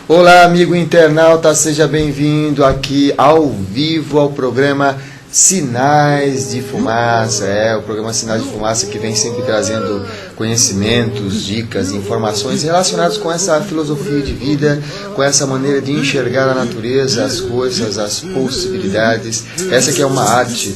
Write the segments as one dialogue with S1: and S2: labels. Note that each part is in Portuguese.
S1: Olá, amigo internauta, seja bem-vindo aqui ao vivo ao programa Sinais de Fumaça. O programa Sinais de Fumaça que vem sempre trazendo conhecimentos, dicas, informações relacionadas com essa filosofia de vida, com essa maneira de enxergar a natureza, as coisas, as possibilidades. Essa que é uma arte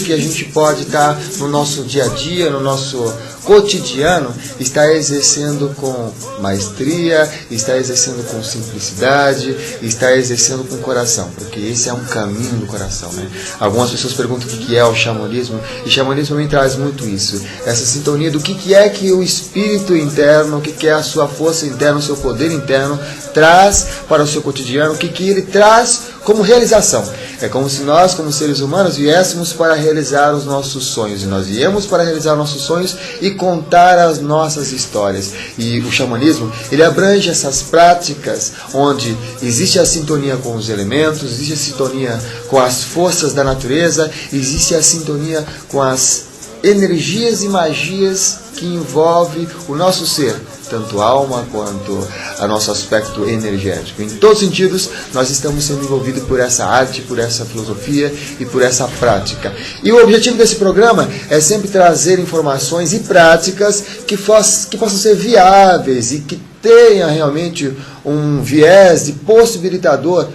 S1: que a gente pode estar no nosso dia a dia, no nosso cotidiano, está exercendo com maestria, está exercendo com simplicidade, está exercendo com coração, porque esse é um caminho do coração, né? Algumas pessoas perguntam o que é o xamanismo, e xamanismo também traz muito isso, essa sintonia do que é que o espírito interno, o que é a sua força interna, o seu poder interno traz para o seu cotidiano, o que ele traz como realização. É como se nós, como seres humanos, viéssemos para realizar os nossos sonhos. E nós viemos para realizar nossos sonhos e contar as nossas histórias. E o xamanismo, ele abrange essas práticas onde existe a sintonia com os elementos, existe a sintonia com as forças da natureza, existe a sintonia com as energias e magias que envolve o nosso ser, tanto alma quanto a nosso aspecto energético. Em todos os sentidos, nós estamos sendo envolvidos por essa arte, por essa filosofia e por essa prática. E o objetivo desse programa é sempre trazer informações e práticas que possam ser viáveis e que tenha realmente um viés de possibilitador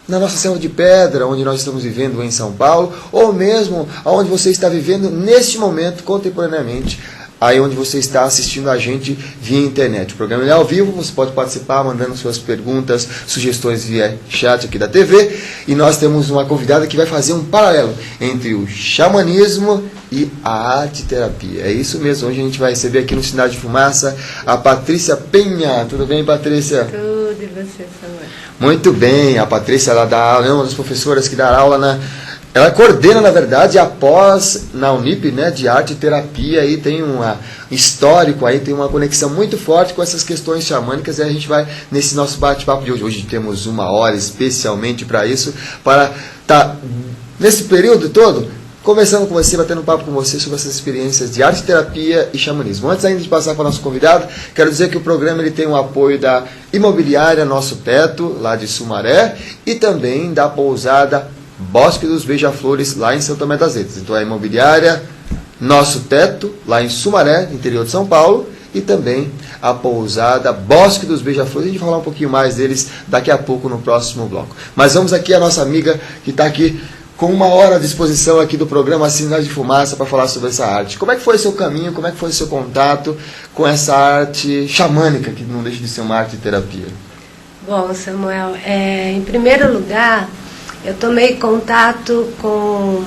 S1: na nossa selva de pedra, onde nós estamos vivendo em São Paulo, ou mesmo onde você está vivendo neste momento, contemporaneamente, aí onde você está assistindo a gente via internet. O programa é ao vivo, você pode participar mandando suas perguntas, sugestões via chat aqui da TV, e nós temos uma convidada que vai fazer um paralelo entre o xamanismo e a arte-terapia. É isso mesmo, hoje a gente vai receber aqui no Sinais de Fumaça a Patrícia Penha. Tudo bem, Patrícia?
S2: Tudo, e você, Samuel?
S1: Muito bem, a Patrícia, ela dá aula, é uma das professoras que dá aula ela coordena, na verdade, após na Unip, né, de arte e terapia, aí tem um histórico, aí tem uma conexão muito forte com essas questões xamânicas, e a gente vai nesse nosso bate-papo de hoje. Hoje temos 1 hora especialmente para isso, para estar nesse período todo conversando com você, batendo um papo com você sobre essas experiências de arte, terapia e xamanismo. Antes ainda de passar para o nosso convidado, quero dizer que o programa ele tem o apoio da Imobiliária Nosso Teto, lá de Sumaré, e também da pousada Bosque dos Beija-Flores, lá em São Tomé das Letras. Então, a Imobiliária Nosso Teto, lá em Sumaré, interior de São Paulo, e também a pousada Bosque dos Beija-Flores. A gente vai falar um pouquinho mais deles daqui a pouco no próximo bloco. Mas vamos aqui a nossa amiga que está aqui com 1 hora à disposição aqui do programa Sinais de Fumaça para falar sobre essa arte. Como é que foi o seu caminho, como é que foi o seu contato com essa arte xamânica, que não deixa de ser uma arte de terapia?
S2: Bom, Samuel, em primeiro lugar, eu tomei contato com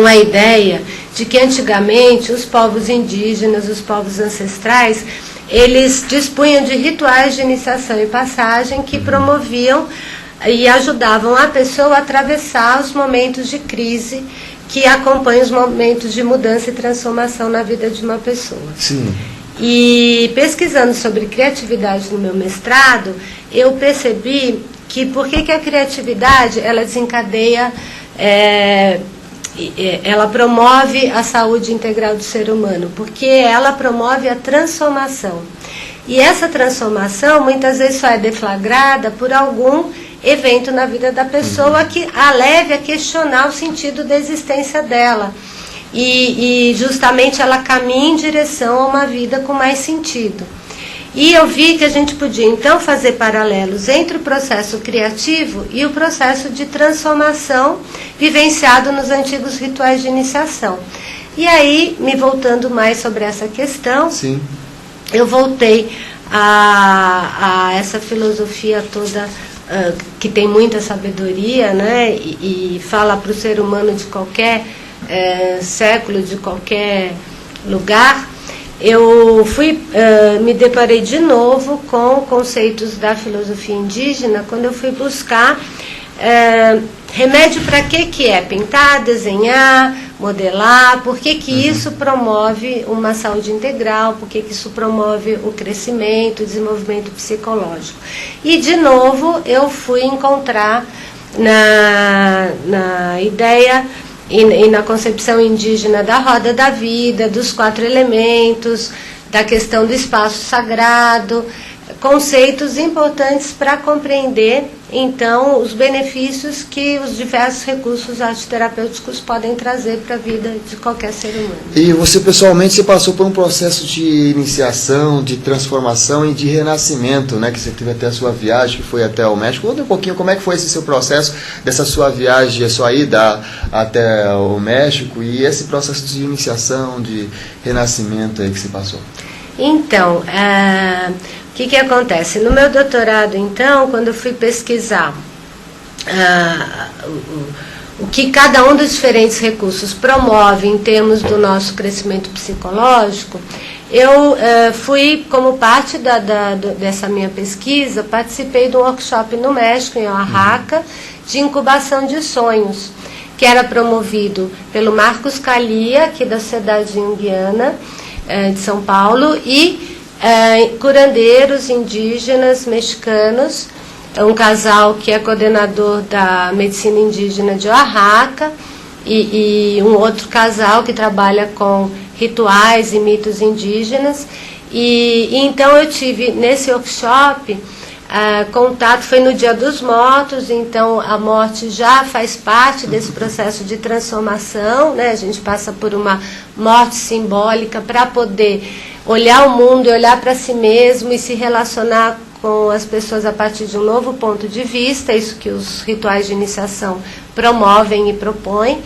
S2: a ideia de que antigamente os povos indígenas, os povos ancestrais, eles dispunham de rituais de iniciação e passagem que promoviam e ajudavam a pessoa a atravessar os momentos de crise que acompanham os momentos de mudança e transformação na vida de uma pessoa.
S1: Sim.
S2: E pesquisando sobre criatividade no meu mestrado, eu percebi que por que a criatividade ela desencadeia, ela promove a saúde integral do ser humano, porque ela promove a transformação. E essa transformação muitas vezes só é deflagrada por algum evento na vida da pessoa que a leve a questionar o sentido da existência dela. E justamente ela caminha em direção a uma vida com mais sentido. E eu vi que a gente podia então fazer paralelos entre o processo criativo e o processo de transformação vivenciado nos antigos rituais de iniciação. E aí, me voltando mais sobre essa questão,
S1: sim,
S2: eu voltei a essa filosofia toda que tem muita sabedoria, né, e fala para o ser humano de qualquer século, de qualquer lugar. Eu me deparei de novo com conceitos da filosofia indígena quando eu fui buscar remédio para que é pintar, desenhar, modelar, por que isso promove uma saúde integral, por que isso promove o crescimento, o desenvolvimento psicológico. E de novo eu fui encontrar na ideia e na concepção indígena da roda da vida, dos 4 elementos, da questão do espaço sagrado, conceitos importantes para compreender, então, os benefícios que os diversos recursos arteterapêuticos podem trazer para a vida de qualquer ser humano.
S1: E você, pessoalmente, você passou por um processo de iniciação, de transformação e de renascimento, né? Que você teve até a sua viagem, que foi até o México. Conta um pouquinho como é que foi esse seu processo, dessa sua viagem, a sua ida até o México e esse processo de iniciação, de renascimento aí que você passou.
S2: Então, o que acontece? No meu doutorado, então, quando eu fui pesquisar o que cada um dos diferentes recursos promove em termos do nosso crescimento psicológico, eu fui, como parte dessa minha pesquisa, participei de um workshop no México, em Oaxaca, de incubação de sonhos, que era promovido pelo Marcos Calia, aqui da Sociedade Junguiana, de São Paulo, e curandeiros indígenas mexicanos, um casal que é coordenador da medicina indígena de Oaxaca e um outro casal que trabalha com rituais e mitos indígenas. E então eu tive nesse workshop contato, foi no Dia dos Mortos, então a morte já faz parte desse processo de transformação, né? A gente passa por uma morte simbólica para poder olhar o mundo e olhar para si mesmo e se relacionar com as pessoas a partir de um novo ponto de vista, isso que os rituais de iniciação promovem e propõem.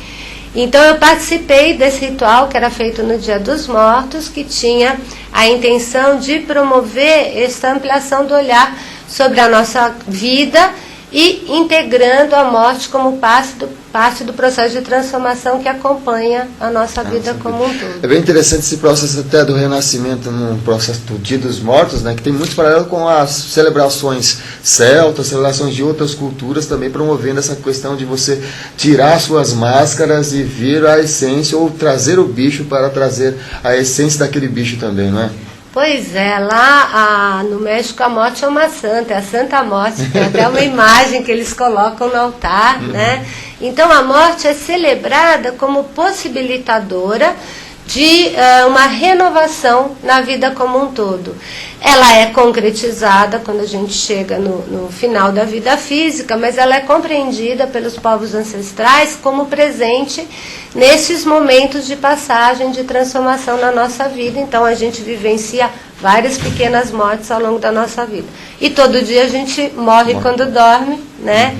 S2: Então eu participei desse ritual que era feito no Dia dos Mortos, que tinha a intenção de promover essa ampliação do olhar sobre a nossa vida e integrando a morte como parte do processo de transformação que acompanha a nossa vida como um todo.
S1: É bem interessante esse processo até do renascimento no processo do Dia dos Mortos, né, que tem muito paralelo com as celebrações celtas, celebrações de outras culturas, também promovendo essa questão de você tirar suas máscaras e vir a essência, ou trazer o bicho para trazer a essência daquele bicho também, não é?
S2: Pois é, lá no México a morte é uma santa, é a Santa Morte, tem até uma imagem que eles colocam no altar, né? Então a morte é celebrada como possibilitadora de uma renovação na vida como um todo. Ela é concretizada quando a gente chega no final da vida física, mas ela é compreendida pelos povos ancestrais como presente nesses momentos de passagem, de transformação na nossa vida. Então a gente vivencia várias pequenas mortes ao longo da nossa vida. E todo dia a gente morre quando dorme, né?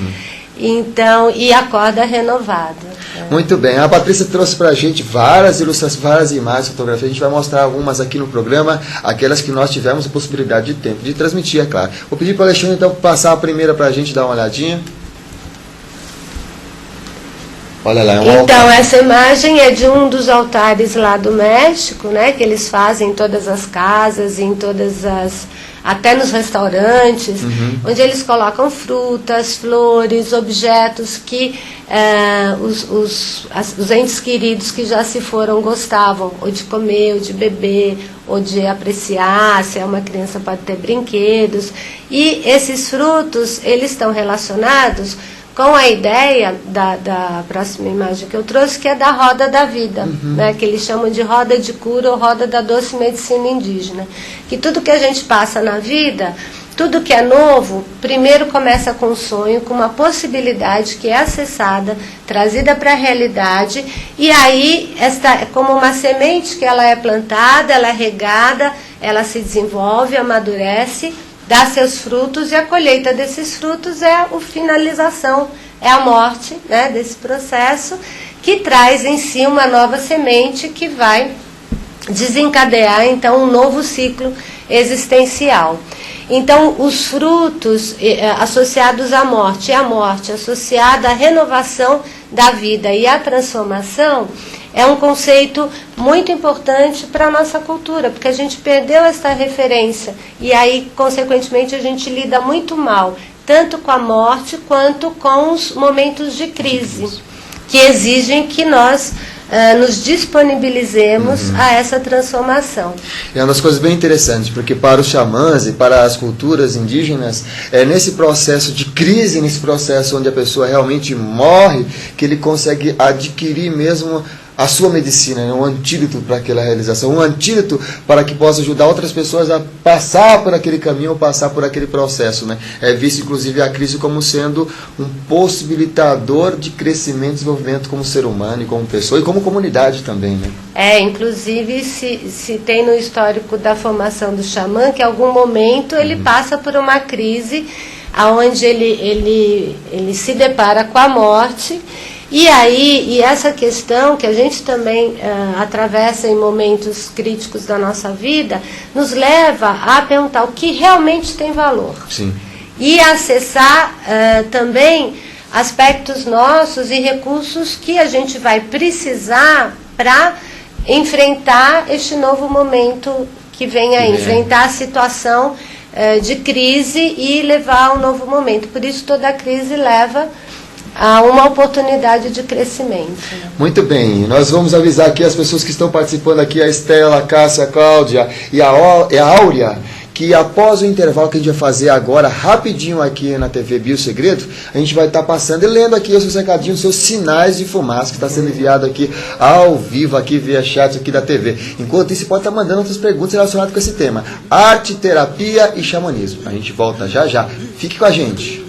S2: Então, e acorda renovado.
S1: Muito bem, a Patrícia trouxe para a gente várias ilustrações, várias imagens, fotografias. A gente vai mostrar algumas aqui no programa, aquelas que nós tivemos a possibilidade de tempo de transmitir, é claro. Vou pedir para o Alexandre então passar a primeira para a gente dar uma olhadinha. Olha lá, é um
S2: então,
S1: altar.
S2: Essa imagem é de um dos altares lá do México, né, que eles fazem em todas as casas, em todas as, até nos restaurantes, onde eles colocam frutas, flores, objetos que os entes queridos que já se foram gostavam, ou de comer, ou de beber, ou de apreciar. Se é uma criança pode ter brinquedos. E esses frutos, eles estão relacionados com a ideia da próxima imagem que eu trouxe, que é da roda da vida, né, que eles chamam de roda de cura ou roda da doce medicina indígena. Que tudo que a gente passa na vida, tudo que é novo, primeiro começa com um sonho, com uma possibilidade que é acessada, trazida para a realidade, e aí esta é como uma semente que ela é plantada, ela é regada, ela se desenvolve, amadurece, dá seus frutos, e a colheita desses frutos é a finalização, é a morte, né, desse processo, que traz em si uma nova semente que vai desencadear então um novo ciclo existencial. Então os frutos associados à morte, e a morte associada à renovação da vida e à transformação, é um conceito muito importante para a nossa cultura, porque a gente perdeu essa referência e aí, consequentemente, a gente lida muito mal, tanto com a morte quanto com os momentos de crise, que exigem que nós nos disponibilizemos a essa transformação.
S1: É uma das coisas bem interessantes, porque para os xamãs e para as culturas indígenas, é nesse processo de crise, nesse processo onde a pessoa realmente morre, que ele consegue adquirir mesmo a sua medicina, né? Um antídoto para aquela realização, um antídoto para que possa ajudar outras pessoas a passar por aquele caminho, ou passar por aquele processo, né? É visto inclusive a crise como sendo um possibilitador de crescimento e desenvolvimento como ser humano e como pessoa e como comunidade também, né?
S2: Inclusive se tem no histórico da formação do xamã que em algum momento ele passa por uma crise onde ele se depara com a morte. E essa questão que a gente também atravessa em momentos críticos da nossa vida, nos leva a perguntar o que realmente tem valor.
S1: Sim.
S2: E acessar também aspectos nossos e recursos que a gente vai precisar para enfrentar este novo momento que vem aí, enfrentar a situação de crise e levar a um novo momento. Por isso toda crise leva a uma oportunidade de crescimento.
S1: Muito bem, nós vamos avisar aqui as pessoas que estão participando aqui, a Estela, a Cássia, a Cláudia e a Áurea, que após o intervalo que a gente vai fazer agora, rapidinho aqui na TV Biosegredo, a gente vai estar passando e lendo aqui os seus recadinhos, os seus sinais de fumaça, que está sendo enviado aqui ao vivo, aqui via chat aqui da TV. Enquanto isso, você pode estar mandando outras perguntas relacionadas com esse tema. Arte, terapia e xamanismo. A gente volta já já. Fique com a gente.